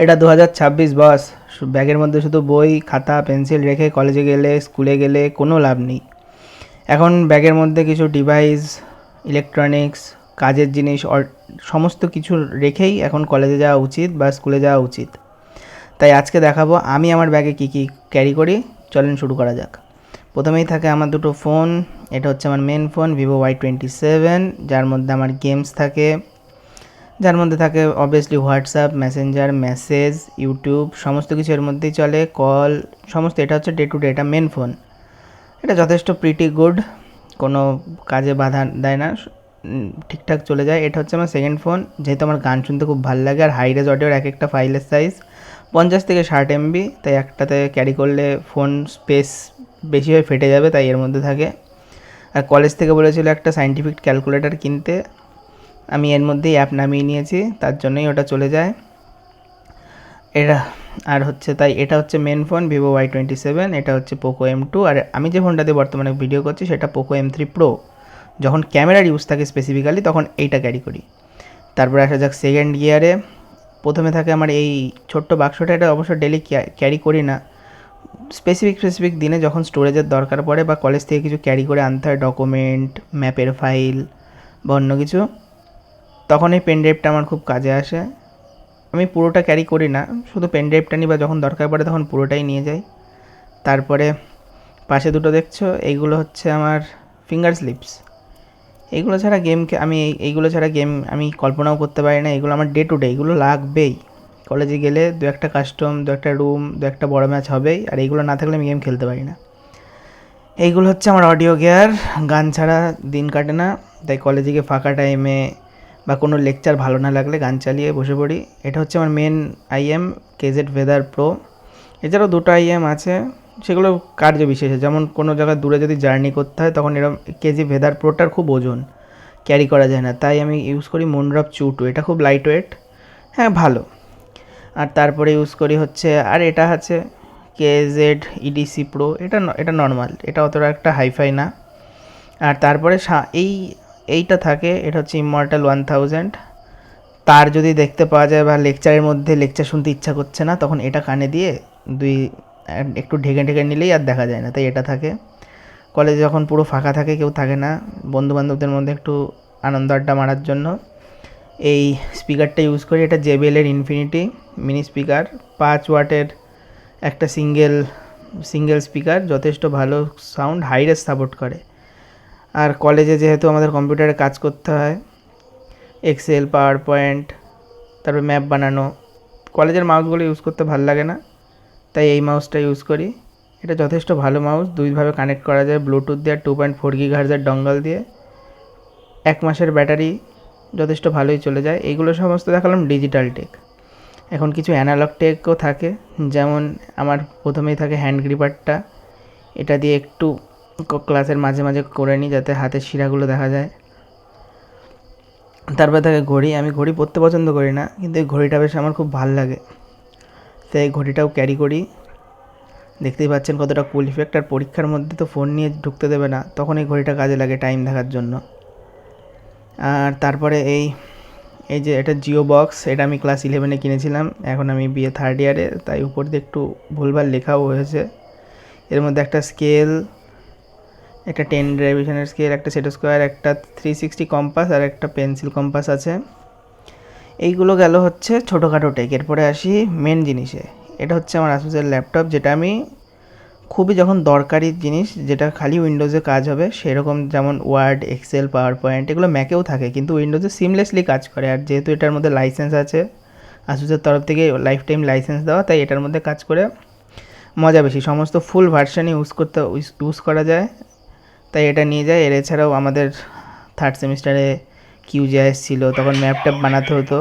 এটা 2026 বস। ব্যাগের মধ্যে শুধু বই খাতা পেন্সিল রেখে কলেজে গেলে স্কুলে গেলে কোনো লাভ নেই। এখন ব্যাগের মধ্যে কিছু ডিভাইস, ইলেকট্রনিক্স, কাজের জিনিস সমস্ত কিছু রেখেই এখন কলেজে যাওয়া উচিত বা স্কুলে যাওয়া উচিত। তাই আজকে দেখাবো আমি আমার ব্যাগে কী কী ক্যারি করি। চলেন শুরু করা যাক। প্রথমেই থাকে আমার দুটো ফোন। এটা হচ্ছে আমার মেন ফোন ভিভো Y27, যার মধ্যে আমার গেমস থাকে, যার মধ্যে থাকে obviously WhatsApp, Messenger, message, YouTube সমস্ত কিছু এর মধ্যেই চলে, কল সমস্ত। এটা হচ্ছে ডে টু ডে, এটা মেন ফোন। এটা যথেষ্ট প্রিটি গুড, কোনো কাজে বাধা দেয় না, ঠিকঠাক চলে যায়। এটা হচ্ছে আমার সেকেন্ড ফোন, যেহেতু আমার গান শুনতে খুব ভালো লাগে আর হাই রেজ অডিওর এক একটা ফাইলের সাইজ 50 থেকে 60 MB, তাই একটাতে ক্যারি করলে ফোন স্পেস বেশি হয়ে ফেটে যাবে, তাই এর মধ্যে থাকে। আর কলেজ থেকে বলেছিল একটা সায়েন্টিফিক ক্যালকুলেটর কিনতে, আমি এর মধ্যেই অ্যাপ নামিয়ে নিয়েছি, তার জন্যই ওটা চলে যায় এটা। আর হচ্ছে তাই এটা হচ্ছে মেন ফোন ভিভো Y27, এটা হচ্ছে পোকো M2, আর আমি যে ফোনটা দিয়ে বর্তমানে ভিডিও করছি সেটা পোকো M3 Pro। যখন ক্যামেরার ইউজ থাকে স্পেসিফিক্যালি তখন এইটা ক্যারি করি। তারপরে আসা যাক সেকেন্ড গিয়ারে। প্রথমে থাকে আমার এই ছোট্ট বাক্সটা, এটা অবশ্য ডেলি ক্যারি করি না, স্পেসিফিক দিনে যখন স্টোরেজের দরকার পড়ে বা কলেজ থেকে কিছু ক্যারি করে আনতে হয়, ডকুমেন্ট, ম্যাপের ফাইল বা অন্য কিছু, তখন এই পেন ড্রাইভটা আমার খুব কাজে আসে। আমি পুরোটা ক্যারি করি না, শুধু পেন ড্রাইভটা নিই বা যখন দরকার পড়ে তখন পুরোটাই নিয়ে যাই। তারপরে পাশে দুটো দেখছো, এইগুলো হচ্ছে আমার ফিঙ্গার স্লিপস। এইগুলো ছাড়া এইগুলো ছাড়া গেম আমি কল্পনাও করতে পারি না। এগুলো আমার ডে টু ডে, এগুলো লাগবেই। কলেজে গেলে দু একটা কাস্টম, দু একটা রুম, দু একটা বড় ম্যাচ হবেই, আর এইগুলো না থাকলে আমি গেম খেলতে পারি না। এইগুলো হচ্ছে আমার অডিও গিয়ার। গান ছাড়া দিন কাটে না, তাই কলেজে গিয়ে ফাঁকা টাইমে বা কোনো লেকচার ভালো না লাগলে গান চালিয়ে বসে পড়ি। এটা হচ্ছে আমার main IM KZ Weather Pro। এছাড়াও দুটো IM আছে, সেগুলো কার্য বিশেষে, যেমন কোনো জায়গায় দূরে যদি জার্নি করতে হয় তখন এরকম কেজি ভেদার প্রোটার খুব ওজন, ক্যারি করা যায় না, তাই আমি ইউজ করি মুনড্রপ চু 2। এটা খুব লাইট ওয়েট, হ্যাঁ ভালো। আর তারপরে ইউজ করি হচ্ছে, আর এটা আছে KZ EDC Pro। এটা নর্মাল, এটা অতটা একটা হাইফাই না। আর তারপরে এইটা থাকে, এটা হচ্ছে ইমর্টাল 1000। তার যদি দেখতে পাওয়া যায় বা লেকচারের মধ্যে লেকচার শুনতে ইচ্ছা করছে না, তখন এটা কানে দিয়ে দুই একটু ঢেকে ঢেকে নিলেই আর দেখা যায় না, তাই এটা থাকে। কলেজে যখন পুরো ফাঁকা থাকে, কেউ থাকে না, বন্ধুবান্ধবদের মধ্যে একটু আনন্দ আড্ডা মারার জন্য এই স্পিকারটা ইউজ করি। এটা JBL-এর ইনফিনিটি মিনি স্পিকার, 5 ওয়াটের একটা সিঙ্গেল স্পিকার, যথেষ্ট ভালো সাউন্ড, হাই রেস সাপোর্ট করে। আর কলেজে যেহেতু আমাদের কম্পিউটারে কাজ করতে হয়, এক্সেল, পাওয়ার পয়েন্ট, তারপর ম্যাপ বানানো, কলেজের মাউসগুলো ইউজ করতে ভালো লাগে না, তাই এই মাউসটা ইউজ করি। এটা যথেষ্ট ভালো মাউস, দুইভাবে কানেক্ট করা যায়, ব্লুটুথ দিয়ে আর 2.4 GHz ডঙ্গল দিয়ে। 1 মাসের ব্যাটারি, যথেষ্ট ভালোই চলে যায়। এইগুলো সমস্ত দেখালাম ডিজিটাল টেক। এখন কিছু অ্যানালগ টেকও থাকে, যেমন আমার প্রথমেই থাকে হ্যান্ড গ্রিপারটা। এটা দিয়ে একটু ক্লাসের মাঝে মাঝে করে নিই যাতে হাতের শিরাগুলো দেখা যায়। তারপরে থাকে ঘড়ি। আমি ঘড়ি পরতে পছন্দ করি না, কিন্তু এই ঘড়িটা বেশ আমার খুব ভাল লাগে, তাই এই ঘড়িটাও ক্যারি করি। দেখতেই পাচ্ছেন কতটা কুল ইফেক্ট। আর পরীক্ষার মধ্যে তো ফোন নিয়ে ঢুকতে দেবে না, তখন এই ঘড়িটা কাজে লাগে টাইম দেখার জন্য। আর তারপরে এই যে এটা জিও বক্স, এটা আমি ক্লাস 11-এ কিনেছিলাম, এখন আমি BA থার্ড ইয়ারে, তাই উপর দিয়ে একটু ভুলভাল লেখাও হয়েছে। এর মধ্যে একটা স্কেল, একটা 10 রিভিশনের স্কেল, একটা সেট স্কোয়ার, একটা 360 কম্পাস আর একটা পেন্সিল কম্পাস আছে। এইগুলো গেল হচ্ছে ছোটোখাটো টেক। এরপরে আসি মেন জিনিসে। এটা হচ্ছে আমার আসুসের ল্যাপটপ, যেটা আমি খুবই যখন দরকারি জিনিস, যেটা খালি উইন্ডোজে কাজ হবে সেরকম, যেমন ওয়ার্ড, এক্সেল, পাওয়ার পয়েন্ট, এগুলো ম্যাকেও থাকে কিন্তু উইন্ডোজে সিমলেসলি কাজ করে। আর যেহেতু এটার মধ্যে লাইসেন্স আছে, আসুসের তরফ থেকে লাইফ টাইম লাইসেন্স দেওয়া, তাই এটার মধ্যে কাজ করে মজা বেশি, সমস্ত ফুল ভার্সানই ইউজ করা যায়, তাই এটা নিয়ে যায়। এর এছাড়াও আমাদের থার্ড সেমিস্টারে QGIS ছিল, তখন ম্যাপ ট্যাপ বানাতে হতো,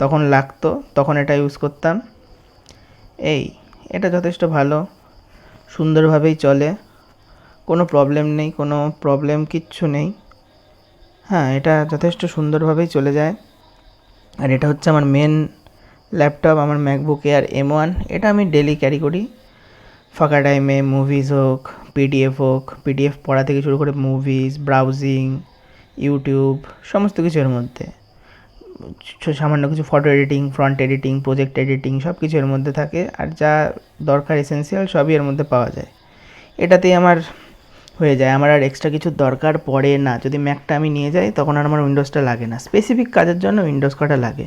তখন লাগতো, তখন এটা ইউজ করতাম। এটা যথেষ্ট ভালো, সুন্দরভাবেই চলে, কোনো প্রবলেম কিচ্ছু নেই। হ্যাঁ, এটা যথেষ্ট সুন্দরভাবেই চলে যায়। আর এটা হচ্ছে আমার মেন ল্যাপটপ, আমার ম্যাকবুক এয়ার M1। এটা আমি ডেলি ক্যারি করি, ফাঁকা টাইমে মুভিজ হোক, পিডিএফ পড়া থেকে শুরু করে মুভিজ, ব্রাউজিং, ইউটিউব, সমস্ত কিছুর মধ্যে সামান্য কিছু photo editing, front editing, project editing সব কিছু এর মধ্যে থাকে, আর যা দরকার এসেনশিয়াল সবই এর মধ্যে পাওয়া যায়। এটাতেই আমার হয়ে যায়, আমার আর এক্সট্রা কিছু দরকার পড়ে না। যদি ম্যাকটা আমি নিয়ে যাই তখন আর আমার উইন্ডোজটা লাগে না, স্পেসিফিক কাজের জন্য উইন্ডোজ কটা লাগে।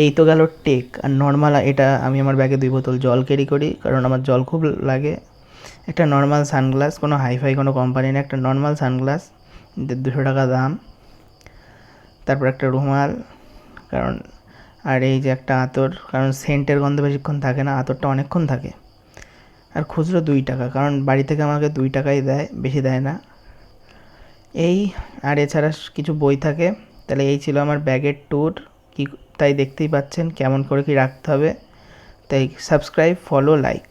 এই তো গেল টেক। আর নর্মাল এটা আমি আমার ব্যাগে 2 বোতল জল ক্যারি করি, কারণ আমার জল খুব লাগে। একটা নর্মাল সানগ্লাস, কোনো হাইফাই কোনো কোম্পানি না, একটা নর্মাল সানগ্লাস, 200 টাকা দাম। তারপর একটা রুমাল, কারণ আর এই যে একটা আতর, কারণ সেন্টের গন্ধ বেশিক্ষণ থাকে না, আতরটা অনেকক্ষণ থাকে। আর খুচরো 2 টাকা, কারণ বাড়ি থেকে আমাকে 2 টাকাই দেয়, বেশি দেয় না। এই আর এছাড়া কিছু বই থাকে। তাহলে এই ছিল আমার ব্যাগের ট্যুর। কি তাই দেখতেই পাচ্ছেন কেমন করে কি রাখতে হবে। তাই সাবস্ক্রাইব, ফলো, লাইক।